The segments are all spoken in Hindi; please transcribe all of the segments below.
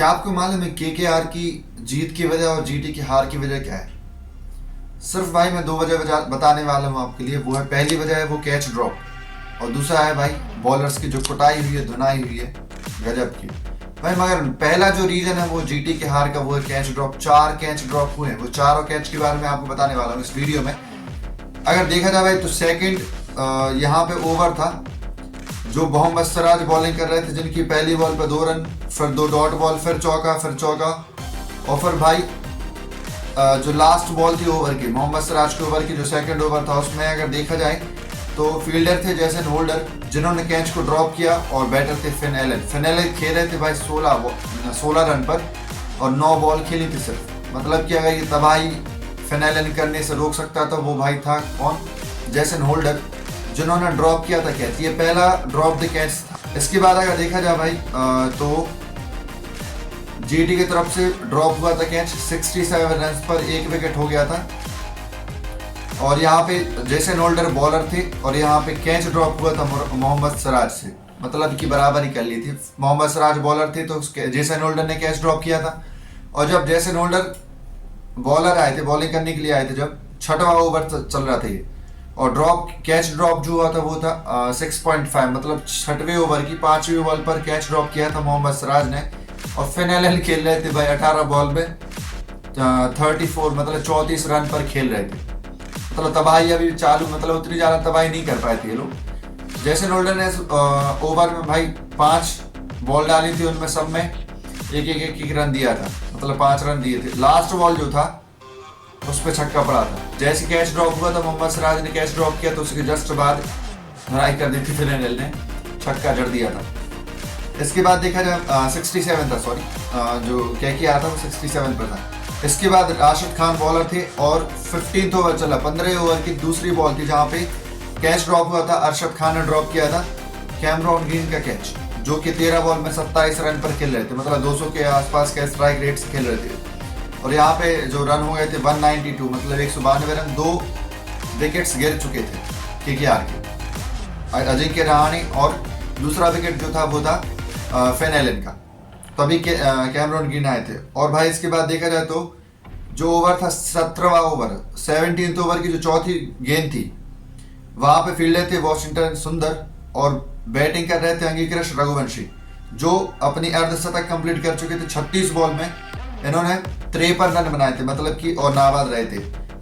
क्या आपको मालूम है केकेआर की जीत की वजह और जीटी की हार की वजह क्या है? सिर्फ भाई मैं दो वजह बताने वाला हूँ आपके लिए। वो है, पहली वजह है वो कैच ड्रॉप, और दूसरा है भाई बॉलर्स की जो कुटाई हुई है, धुनाई हुई है गजब की भाई। मगर पहला जो रीजन है वो जीटी के हार का, वो है कैच ड्रॉप। 4 कैच ड्रॉप हुए हैं, वो चारों कैच के बारे में आपको बताने वाला हूँ इस वीडियो में। अगर देखा जाए भाई तो सेकंड यहाँ पे ओवर था जो मोहम्मद सिराज बॉलिंग कर रहे थे, जिनकी पहली बॉल पर 2 रन, फिर 2 डॉट बॉल, फिर चौका, और फिर भाई जो लास्ट बॉल थी ओवर की, मोहम्मद सिराज के ओवर की जो सेकंड ओवर था, उसमें अगर देखा जाए तो फील्डर थे जेसन होल्डर जिन्होंने कैच को ड्रॉप किया, और बैटर थे फिन एलन खेल रहे थे भाई 16 रन पर, और 9 बॉल खेली थी सिर्फ। मतलब कि अगर ये तबाही फिन एलन करने से रोक सकता था वो भाई था कौन? जेसन होल्डर, जिन्होंने ड्रॉप किया था कैच। ये पहला ड्रॉप द कैच था। इसके बाद अगर देखा जाए भाई तो जीटी की तरफ से ड्रॉप हुआ था कैच 67 रन पर, 1 विकेट हो गया था। और यहाँ पे जेसन होल्डर बॉलर थे, और यहाँ पे कैच ड्रॉप हुआ था मोहम्मद सिराज से, मतलब कि बराबरी कर ली थी। मोहम्मद सिराज बॉलर थे तो जेसन होल्डर ने कैच ड्रॉप किया था। और जब जेसन होल्डर बॉलर आए थे, बॉलिंग करने के लिए आए थे, जब 6वां ओवर चल रहा था ये, और कैच ड्रॉप जो हुआ था वो था 6.5, मतलब 6वें ओवर की 5वीं बॉल पर कैच ड्रॉप किया था मोहम्मद सिराज ने। और फिन एलन खेल रहे थे भाई 18 बॉल में 34, मतलब 34 रन पर खेल रहे थे। मतलब तबाही अभी चालू, मतलब उतनी ज्यादा तबाही नहीं कर पाए थे ये लोग। जेसन होल्डर ने ओवर में भाई 5 बॉल डाली थी, उनमें सब में एक रन दिया था, मतलब 5 रन दिए थे। लास्ट बॉल जो था उस पर छक्का पड़ा था। जैसे कैच ड्रॉप हुआ था, मोहम्मद सिराज ने कैच ड्रॉप किया तो उसके जस्ट बाद धराई कर दी थी, फिन एलन ने छक्का जड़ दिया था। इसके बाद देखा जाए 67 था, सॉरी, जो केकेआर था वो 67 पर था। इसके बाद राशिद खान बॉलर थे, और 15th ओवर चला, 15 ओवर की दूसरी बॉल थी जहाँ पे कैच ड्रॉप हुआ था। अरशद खान ने ड्रॉप किया था कैमरॉन ग्रीन का कैच, जो कि 13 बॉल में 27 रन पर खेल रहे थे, मतलब 200 के आसपास के स्ट्राइक रेट से खेल रहे थे। और यहाँ पे जो रन हो गए थे 192, मतलब 192 रन। 2 विकेट्स गिर चुके थे केकेआर के, अजिंक्य रहाणे, और दूसरा विकेट जो था वो था फिन एलन का, तभी कैमरॉन ग्रीन आए थे। और भाई इसके बाद देखा जाए तो जो ओवर था 17वां ओवर, 17th ओवर की जो चौथी गेंद थी, वहां पे फील्डर थे वॉशिंगटन सुंदर, और बैटिंग कर रहे थे अंगीकृत रघुवंशी, जो अपनी अर्धशतक कंप्लीट कर चुके थे। 36 बॉल में इन्होंने 53 रन बनाए थे, मतलब कि, और नाबाद रहे थे।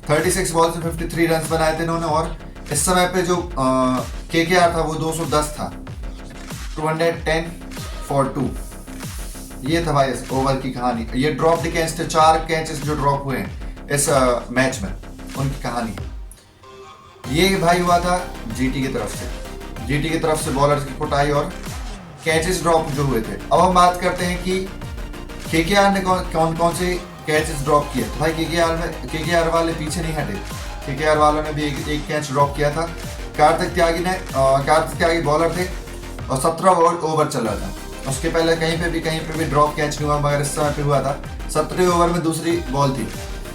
36 बॉल से 53 रन बनाए थे इन्होंने। और इस समय पे जो केकेआर था वो 210 था, 210 for 2। ये था भाई इस ओवर की कहानी। ये ड्रॉप द कैच थे, 4 कैचेस जो ड्रॉप हुए हैं इस मैच में, उनकी कहानी। ये भाई हुआ था जीटी की तरफ से। जीटी की तरफ से बॉलर्स की कुटाई और कैचेस ड्रॉप जो हुए थे। अब हम बात करते हैं कि केकेआर ने कौन कौन से कैचेस ड्रॉप किए। तो भाई केकेआर वाले पीछे नहीं हटे, केकेआर वालों ने भी एक कैच ड्रॉप किया था। कार्तिक त्यागी बॉलर थे, और 17 ओवर चल रहा था। उसके पहले कहीं पे भी ड्रॉप कैच नहीं हुआ, मगर इस समय पे हुआ था। 17वें ओवर में दूसरी बॉल थी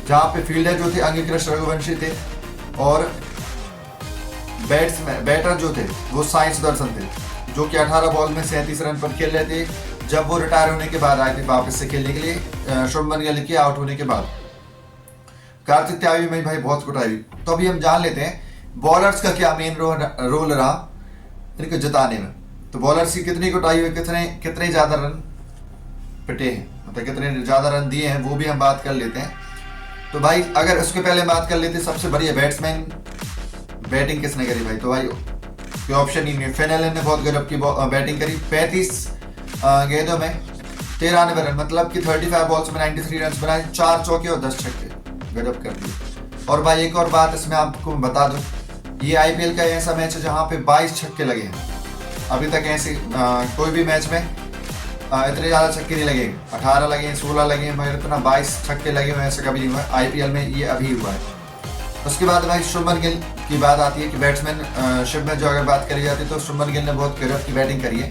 जहाँ पे फील्डर जो थे अंगीकृत रघुवंशी थे, और बैटर जो थे वो साइंस दर्शन थे, जो कि 18 बॉल में 37 रन पर खेल रहे थे, जब वो रिटायर होने के बाद आए थे वापस से खेलने के लिए, शुभमन गिल के आउट होने के बाद। कार्तिक त्यागी में भाई बहुत कुटाई। तो अभी हम जान लेते हैं बॉलर्स का क्या मेन रोल रहा इनको जिताने में। तो बॉलर्स की कितनी कुटाई हुई, कितने ज्यादा रन पिटे हैं, मतलब कितने ज्यादा रन दिए हैं, वो भी हम बात कर लेते हैं। तो भाई अगर उसके पहले बात कर लेते सबसे बढ़िया बैट्समैन बैटिंग किसने करी भाई, तो भाई कोई ऑप्शन ही नहीं। फिन एलन ने बहुत गजब की बैटिंग करी, 35 गेंदों में 93 रन, मतलब कि 35 बॉल्स में 93 रन बनाए, 4 चौके और 10 छक्के, गजब कर दिए। और भाई एक और बात इसमें आपको बता दूं, ये आईपीएल का ऐसा मैच है जहाँ पे 22 छक्के लगे हैं। अभी तक ऐसे कोई भी मैच में इतने ज़्यादा छक्के नहीं लगे, 18 लगे, 16 लगे, मगर इतना 22 छक्के लगे हुए ऐसा कभी नहीं हुआ आईपीएल में, ये अभी हुआ है। उसके बाद भाई शुभमन गिल की बात आती है कि बैट्समैनशिप में जो अगर बात करी जाती है तो शुभमन गिल ने बहुत गजब की बैटिंग करी है।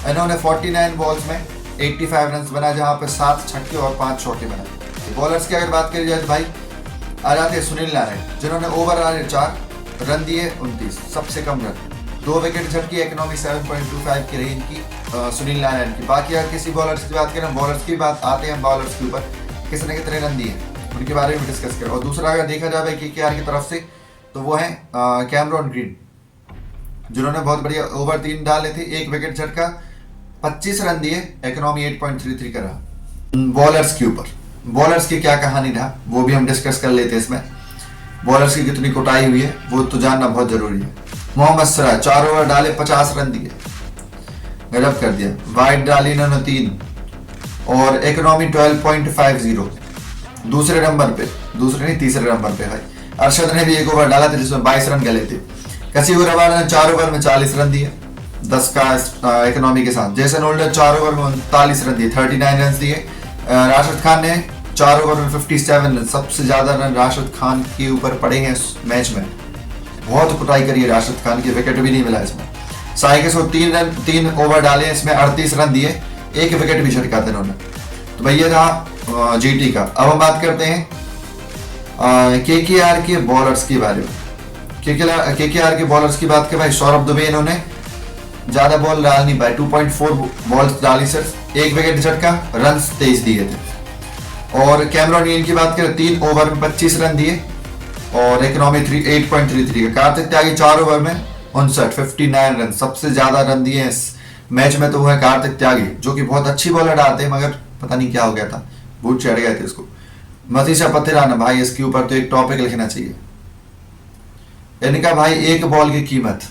इन्होंने 49 बॉल्स में 85 रन बनाए, जहाँ पे 7 छक्के और 5 चौके बनाए। बॉलर्स की अगर बात करी जाए तो भाई आ जाते हैं सुनील नारायण, जिन्होंने ओवर 4 रन दिए 29, सबसे कम रन, 2 विकेट झटकी, इकोनॉमी 7.25 की रही इनकी। सुनील नारायण की। बाकी अगर किसी बॉलर्स की बात करें, बॉलर्स की बात आते हैं बॉलर्स के ऊपर, किसने कितने रन दिए उनके बारे में डिस्कस करें। और दूसरा अगर देखा जाए केकेआर की तरफ से तो वो है कैमरॉन ग्रीन, जिन्होंने बहुत बढ़िया ओवर 3 डाले थे, 1 विकेट झटका, 25 रन दिए, इकोनॉमी 8.33 का रहा। बॉलर्स के ऊपर, बॉलर्स की क्या कहानी रहा वो भी हम डिस्कस कर लेते हैं। इसमें बॉलर्स की कितनी कुटाई हुई है वो तो जानना बहुत जरूरी है। मोहम्मद सिराज 4 ओवर डाले, 50 रन दिए, गजब कर दिया। वाइड डाली इन्होंने 3 और इकोनॉमी 12.50। दूसरे नंबर पे, दूसरे नहीं तीसरे नंबर पे भाई अरशद ने भी 1 ओवर डाला था जिसमें 22 रन गले थे। कसीम रबाडा ने 4 ओवर में 40 रन दिए, 10 का इकोनॉमी के साथ। जैसन होल्डर 4 ओवर में 39 रन दिए, 39 रन दिए। राशिद खान ने 4 ओवर में 57 रन, सबसे ज्यादा रन राशिद खान के ऊपर पड़े हैं इस मैच में। बहुत कुटाई करी है राशिद खान की, विकेट भी नहीं मिला इसमें। साई के 3 ओवर डाले, इसमें 38 रन दिए, 1 विकेट भी झटका था इन्होंने। तो भाई ये था जीटी का। अब हम बात करते हैं केकेआर के बॉलर्स के बारे में। केकेआर के बॉलर्स की बात करें भाई, सौरभ दुबे इन्होंने ज्यादा बॉल डाल नहीं पाए, 2.4 बॉल्स डाली, सिर्फ 1 विकेट झटका, रन 23 दिए थे। और कैमरॉन ग्रीन की बात करें 3 ओवर में 25 रन दिए और इकोनॉमी 8.33 का। कार्तिक त्यागी 4 ओवर में 59 रन, सबसे ज्यादा रन दिए इस मैच में तो वो है कार्तिक त्यागी, जो कि बहुत अच्छी बॉलर डालते हैं मगर पता नहीं क्या हो गया था, बूट चढ़ गए थे इसको। मतीशा पथिराना भाई, इसके ऊपर तो एक टॉपिक लिखना चाहिए। इनका भाई एक बॉल की कीमत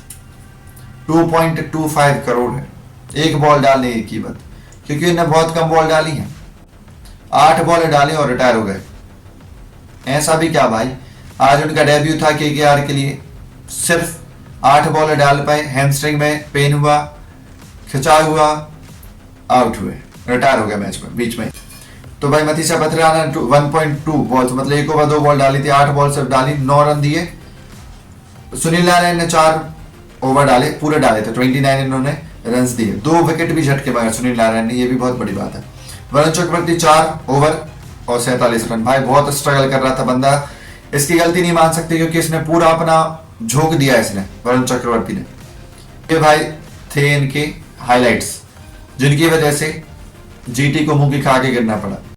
2.25 करोड़ है, एक बॉल डालने की कीमत, क्योंकि इन्हें बहुत कम बॉल डाली है, 8 बॉल डाले और रिटायर हो गए। ऐसा भी क्या भाई, आज उनका डेब्यू था केकेआर के लिए, सिर्फ 8 बॉल डाल पाए, हैमस्ट्रिंग में पेन हुआ, खिंचाव हुआ, आउट हुए, रिटायर हो गया मैच में बीच में। तो भाई मतीशा पथिराना 1.2 बॉल, मतलब 1 ओवर 2 बॉल डाली थी, 8 बॉल सिर्फ डाली, 9 रन दिए। सुनील नारायण ने 4 ओवर डाले, पूरे डाले थे, 29 इन्होंने रन दिए, 2 विकेट भी झटके मगर सुनील नारायण ने, ये भी बहुत बड़ी बात है। वरुण चक्रवर्ती 4 ओवर और 47 रन। भाई बहुत स्ट्रगल कर रहा था बंदा, इसकी गलती नहीं मान सकते क्योंकि इसने पूरा अपना झोंक दिया इसने, वरुण चक्रवर्ती ने। ये भाई थे इनके हाइलाइट्स जिनकी वजह से जीटी को मुंह की खा के गिरना पड़ा।